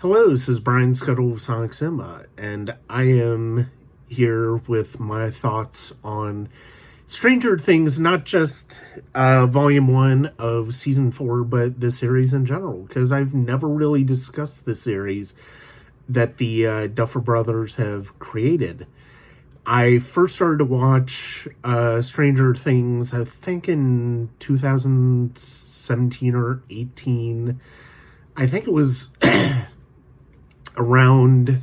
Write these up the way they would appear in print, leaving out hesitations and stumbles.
Hello, this is Brian Scuttle of Sonic Cinema, and I am here with my thoughts on Stranger Things, not just Volume 1 of Season 4, but the series in general, because I've never really discussed the series that the Duffer Brothers have created. I first started to watch Stranger Things, I think in 2017 or 18. I think it was around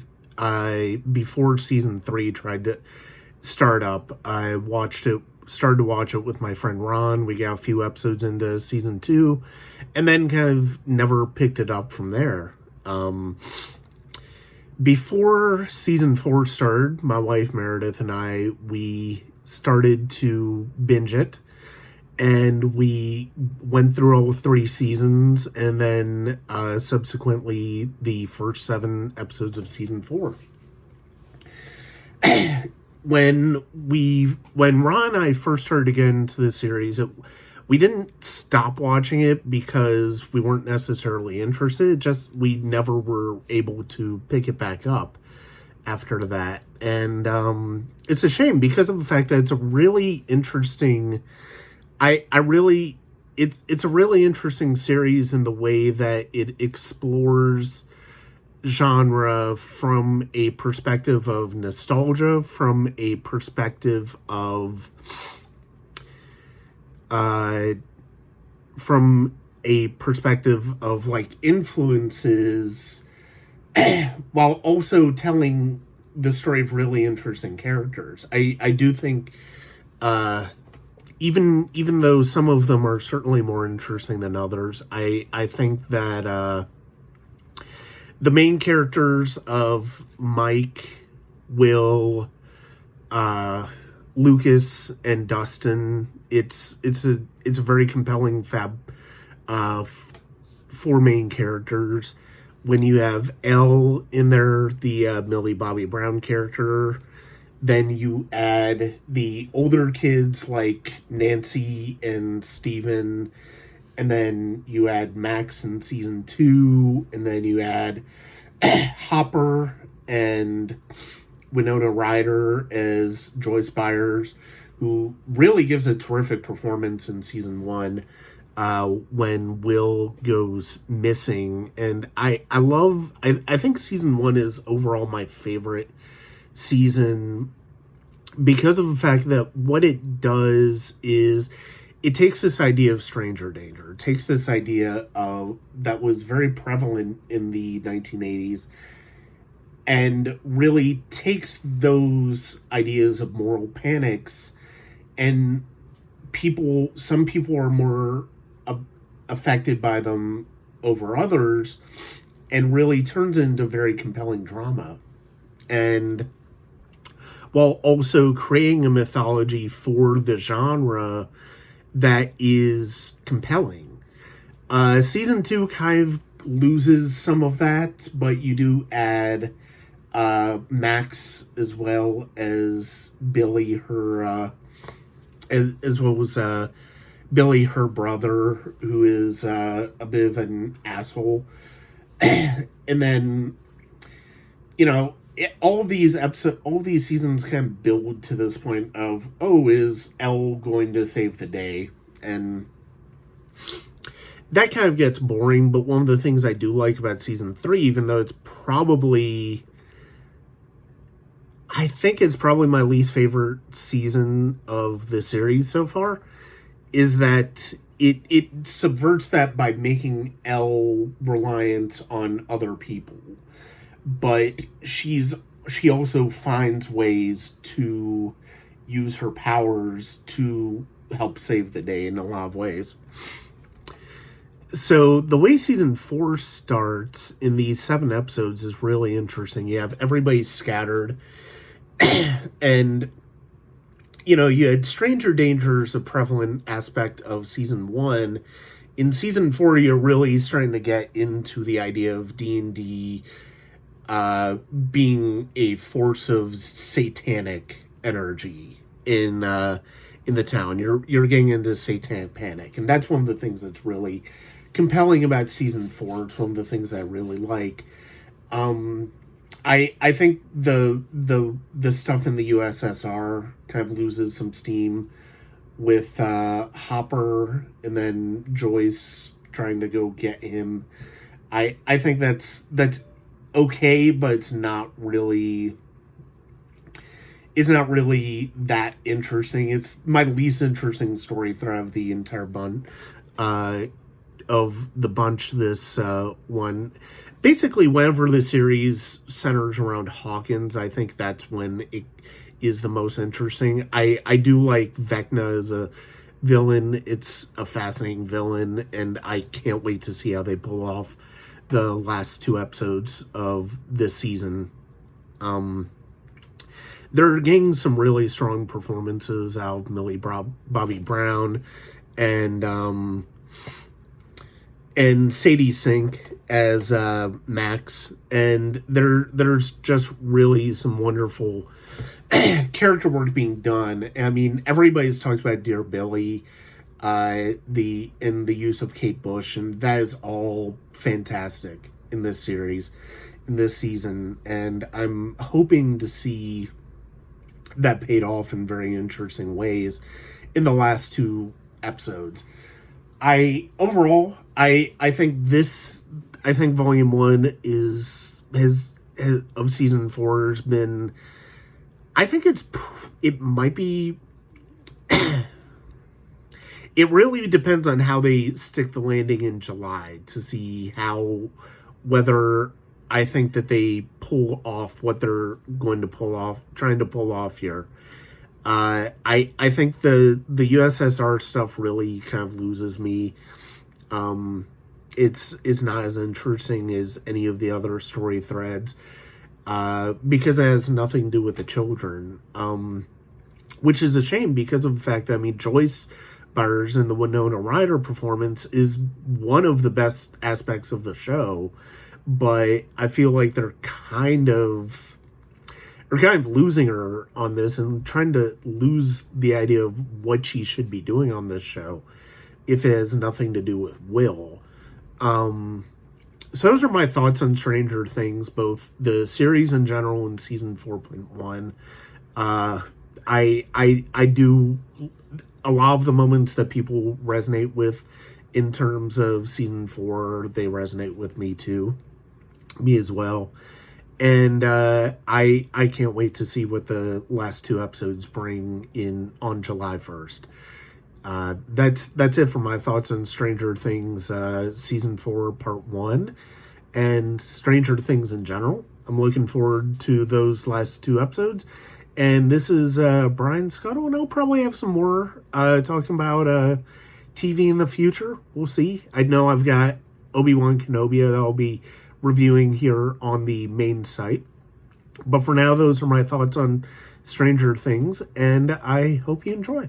before season 3 tried to start up. I started to watch it with my friend Ron. We got a few episodes into season 2, and then kind of never picked it up from there. Before season 4 started, my wife Meredith and we started to binge it, and we went through all 3 seasons, and then subsequently the first 7 episodes of season 4. when Ron and I first started to get into the series, we didn't stop watching it because we weren't necessarily interested. Just we never were able to pick it back up after that, and it's a shame because of the fact that it's a really interesting. It's a really interesting series in the way that it explores genre from a perspective of nostalgia, from a perspective of like influences, while also telling the story of really interesting characters. I do think even though some of them are certainly more interesting than others, I think that the main characters of Mike, Will, Lucas, and Dustin, it's a very compelling 4 main characters. When you have Elle in there, the Millie Bobby Brown character, then you add the older kids like Nancy and Steven, and then you add Max in season 2, and then you add Hopper and Winona Ryder as Joyce Byers, who really gives a terrific performance in season 1 when Will goes missing. And I think season 1 is overall my favorite season because of the fact that what it does is it takes this idea of stranger danger. It takes this idea of that was very prevalent in the 1980s and really takes those ideas of moral panics, and some people are more affected by them over others, and really turns into very compelling drama. And while also creating a mythology for the genre that is compelling. Season 2 kind of loses some of that, but you do add Max as well as Billy, her as well as Billy, her brother, who is a bit of an asshole. And then, all of these seasons kind of build to this point of, is Elle going to save the day? And that kind of gets boring, but one of the things I do like about season 3, even though I think it's probably my least favorite season of the series so far, is that it subverts that by making Elle reliant on other people. But she also finds ways to use her powers to help save the day in a lot of ways. So the way season 4 starts in these 7 episodes is really interesting. You have everybody scattered, and you had stranger danger as a prevalent aspect of season 1. In season 4, you're really starting to get into the idea of D&D being a force of satanic energy in the town. You're getting into satanic panic, and that's one of the things that's really compelling about season 4. It's one of the things I really like. I think the stuff in the USSR kind of loses some steam with Hopper and then Joyce trying to go get him. I think that's okay, but it's not really that interesting. It's my least interesting story thread of the entire of the bunch. This one, basically, whenever the series centers around Hawkins, I think that's when it is the most interesting. I do like Vecna as a villain. It's a fascinating villain, and I can't wait to see how they pull off the last two episodes of this season. They're getting some really strong performances out of Millie Bobby Brown and Sadie Sink as Max, and there's just really some wonderful character work being done. I mean, everybody's talked about Dear Billy, the use of Kate Bush, and that is all fantastic in this series, in this season, and I'm hoping to see that paid off in very interesting ways in the last two episodes. I think volume one has of season 4 has been, I think it might be it really depends on how they stick the landing in July to see whether I think that they pull off what they're trying to pull off here. I think the USSR stuff really kind of loses me. It's not as interesting as any of the other story threads, because it has nothing to do with the children, which is a shame because of the fact that, I mean, Joyce Byers and the Winona Ryder performance is one of the best aspects of the show, but I feel like they're kind of losing her on this and trying to lose the idea of what she should be doing on this show if it has nothing to do with Will. So those are my thoughts on Stranger Things, both the series in general and season 4.1. I do, a lot of the moments that people resonate with in terms of season 4, they resonate with me too. Me as well. And I can't wait to see what the last two episodes bring in on July 1st. That's it for my thoughts on Stranger Things season 4 part 1 and Stranger Things in general. I'm looking forward to those last two episodes. And this is Brian Scuttle, and I'll probably have some more talking about TV in the future. We'll see. I know I've got Obi-Wan Kenobi that I'll be reviewing here on the main site. But for now, those are my thoughts on Stranger Things, and I hope you enjoy.